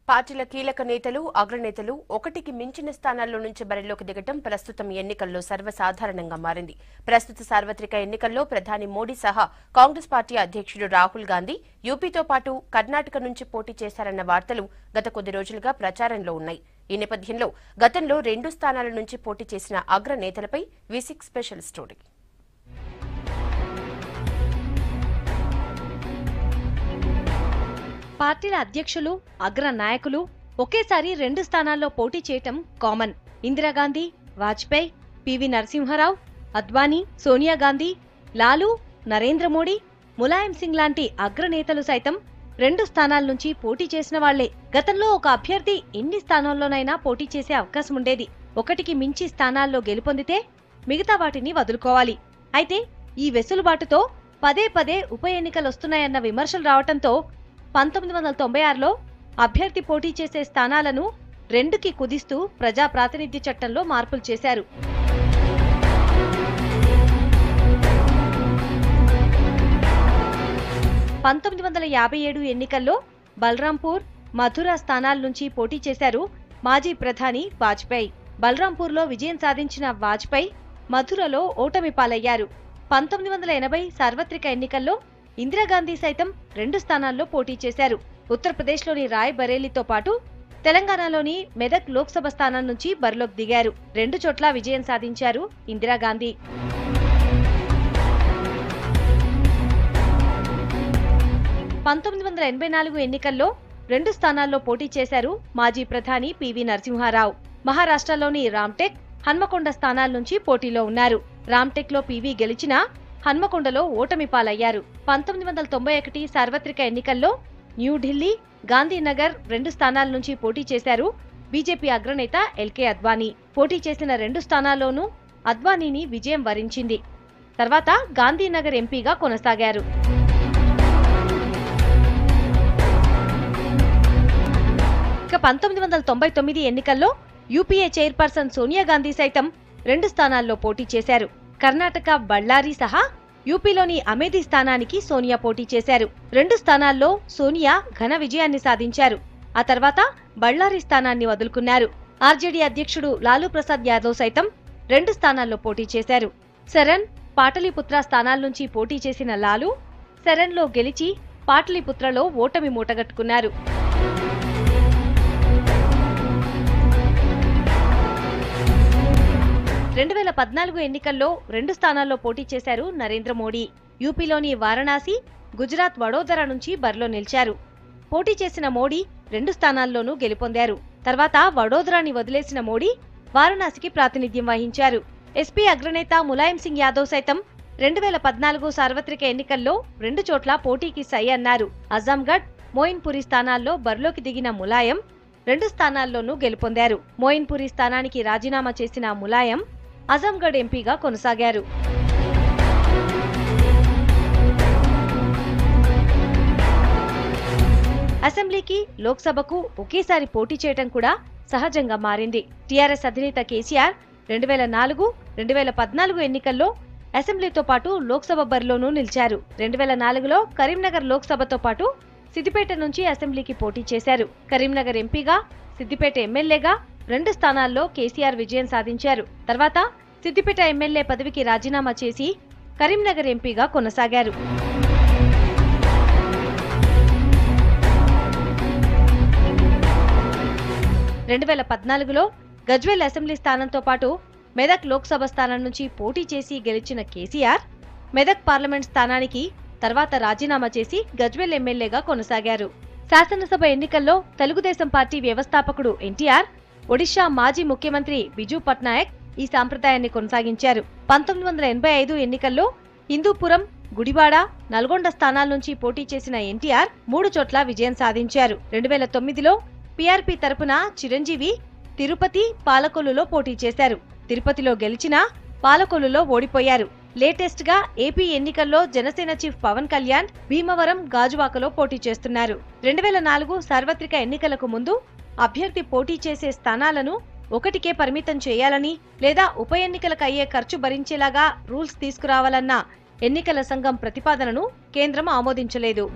పార్టీల కీలక నేతలు, అగ్రనేతలు ఒకటికి మించిన స్థానాల్లో నుంచి బరిలోకి దిగటం ప్రస్తుతం ఎన్నికల్లో సర్వసాధారణంగా మారింది. ప్రస్తుత సార్వత్రిక ఎన్నికల్లో ప్రధాని మోడీ సహా కాంగ్రెస్ పార్టీ అధ్యక్షుడు రాహుల్ గాంధీ యూపీతో పాటు కర్ణాటక నుంచి పోటీ చేశారన్న వార్తలు గత కొద్ది రోజులుగా ప్రచారంలో ఉన్నాయి. ఈ నేపథ్యంలో గతంలో 2 స్థానాల నుంచి పోటీ చేసిన అగ్రనేతలపై V6 స్పెషల్ స్టోరీ. పార్టీల అధ్యక్షులు, అగ్ర నాయకులు ఒకేసారి 2 స్థానాల్లో పోటీ చేయటం కామన్. ఇందిరాగాంధీ, వాజ్పేయి, పివి నరసింహారావు, అద్వానీ, సోనియా గాంధీ, లాలూ, నరేంద్ర మోడీ, ములాయం సింగ్ లాంటి అగ్రనేతలు సైతం 2 స్థానాల నుంచి పోటీ చేసిన వాళ్లే. గతంలో ఒక అభ్యర్థి ఎన్ని స్థానాల్లోనైనా పోటీ చేసే అవకాశం ఉండేది. ఒకటికి మించి స్థానాల్లో గెలుపొందితే మిగతా వాటిని వదులుకోవాలి. అయితే ఈ వెసులుబాటుతో పదే పదే ఉప ఎన్నికలొస్తున్నాయన్న విమర్శలు రావటంతో 1996లో అభ్యర్థి పోటీ చేసే స్థానాలను 2కి కుదిస్తూ ప్రజా ప్రాతినిధ్య చట్టంలో మార్పులు చేశారు. 1957 ఎన్నికల్లో బల్రాంపూర్, మథురా స్థానాల నుంచి పోటీ చేశారు మాజీ ప్రధాని వాజ్పేయి. బల్రాంపూర్లో విజయం సాధించిన వాజ్పేయి మథురలో ఓటమి పాలయ్యారు. 1980 సార్వత్రిక ఎన్నికల్లో ఇందిరాగాంధీ సైతం 2 స్థానాల్లో పోటీ చేశారు. ఉత్తరప్రదేశ్లోని రాయ్ బరేలీతో పాటు తెలంగాణలోని మెదక్ లోక్సభ స్థానం నుంచి బరిలోకి దిగారు. 2 చోట్ల విజయం సాధించారు ఇందిరాగాంధీ. 1984 ఎన్నికల్లో 2 స్థానాల్లో పోటీ చేశారు మాజీ ప్రధాని పివి నరసింహారావు. మహారాష్ట్రలోని రామ్టెక్, హన్మకొండ స్థానాల నుంచి పోటీలో ఉన్నారు. రామ్టెక్లో పివి గెలిచినా హన్మకొండలో ఓటమి పాలయ్యారు. 1991 సార్వత్రిక ఎన్నికల్లో న్యూఢిల్లీ, గాంధీనగర్ 2 స్థానాల నుంచి పోటీ చేశారు బీజేపీ అగ్రనేత ఎల్కే అద్వానీ. పోటీ చేసిన 2 స్థానాల్లోనూ అద్వానీని విజయం వరించింది. తర్వాత గాంధీనగర్ ఎంపీగా కొనసాగారు. ఇక 1999 ఎన్నికల్లో యూపీఏ చైర్పర్సన్ సోనియా గాంధీ సైతం 2 స్థానాల్లో పోటీ చేశారు. కర్ణాటక బళ్ళారి సహా యూపీలోని అమేధీ స్థానానికి సోనియా పోటీ చేశారు. 2 స్థానాల్లో సోనియా ఘన విజయాన్ని సాధించారు. ఆ తర్వాత బళ్ళారి స్థానాన్ని వదులుకున్నారు. ఆర్జేడీ అధ్యక్షుడు లాలూ ప్రసాద్ యాదవ్ సైతం 2 స్థానాల్లో పోటీ చేశారు. సరన్, పాటలీపుత్ర స్థానాల నుంచి పోటీ చేసిన లాలూ సరన్లో గెలిచి పాటలీపుత్రలో ఓటమి మూటగట్టుకున్నారు. 2014 ఎన్నికల్లో 2 స్థానాల్లో పోటీ చేశారు నరేంద్ర మోడీ. యూపీలోని వారణాసి, గుజరాత్ వడోదర నుంచి బరిలో నిలిచారు. పోటీ చేసిన మోడీ 2 స్థానాల్లోనూ గెలుపొందారు. తర్వాత వడోదరాని వదిలేసిన మోడీ వారణాసికి ప్రాతినిధ్యం వహించారు. ఎస్పీ అగ్రనేత ములాయం సింగ్ యాదవ్ సైతం 2014 సార్వత్రిక ఎన్నికల్లో 2 చోట్ల పోటీకి సై అన్నారు. అజాంగఢ్, మోయిన్పురి స్థానాల్లో బరిలోకి దిగిన ములాయం 2 స్థానాల్లోనూ గెలుపొందారు. మోయిన్పురి స్థానానికి రాజీనామా చేసిన ములాయం అజాంగఢ్ ఎంపీగా కొనసాగారు. అసెంబ్లీకి, లోక్సభకు ఒకేసారి పోటీ చేయడం కూడా సహజంగా మారింది. టీఆర్ఎస్ అధినేత కేసీఆర్ 2004, 2014 ఎన్నికల్లో అసెంబ్లీతో పాటు లోక్సభ బరిలోనూ నిలిచారు. 2004లో కరీంనగర్ లోక్సభతో పాటు సిద్దిపేట నుంచి అసెంబ్లీకి పోటీ చేశారు. కరీంనగర్ ఎంపీగా, సిద్దిపేట ఎమ్మెల్యేగా 2 స్థానాల్లో కేసీఆర్ విజయం సాధించారు. తర్వాత సిద్దిపేట ఎమ్మెల్యే పదవికి రాజీనామా చేసి కరీంనగర్ ఎంపీగా కొనసాగారు. 2014లో గజ్వేల్ అసెంబ్లీ స్థానంతో పాటు మెదక్ లోక్సభ స్థానం నుంచి పోటీ చేసి గెలిచిన కేసీఆర్ మెదక్ పార్లమెంట్ స్థానానికి తర్వాత రాజీనామా చేసి గజ్వేల్ ఎమ్మెల్యేగా కొనసాగారు. శాసనసభ ఎన్నికల్లో తెలుగుదేశం పార్టీ వ్యవస్థాపకుడు ఎన్టీఆర్, ఒడిషా మాజీ ముఖ్యమంత్రి బిజు పట్నాయక్ ఈ సాంప్రదాయాన్ని కొనసాగించారు. 1985 ఎన్నికల్లో హిందూపురం, గుడివాడ, నల్గొండ స్థానాల నుంచి పోటీ చేసిన ఎన్టీఆర్ 3 చోట్ల విజయం సాధించారు. 2009లో పీఆర్పీ తరపున చిరంజీవి తిరుపతి, పాలకొల్లులో పోటీ చేశారు. తిరుపతిలో గెలిచినా పాలకొల్లులో ఓడిపోయారు. లేటెస్ట్ గా ఏపీ ఎన్నికల్లో జనసేన చీఫ్ పవన్ కళ్యాణ్ భీమవరం, గాజువాకలో పోటీ చేస్తున్నారు. 2004 సార్వత్రిక ఎన్నికలకు ముందు అభ్యర్థి పోటీ చేసే స్థానాలను 1కే పరిమితం చేయాలని లేదా ఉప ఎన్నికలకు అయ్యే ఖర్చు భరించేలాగా రూల్స్ తీసుకురావాలన్న ఎన్నికల సంఘం ప్రతిపాదనను కేంద్రం ఆమోదించలేదు.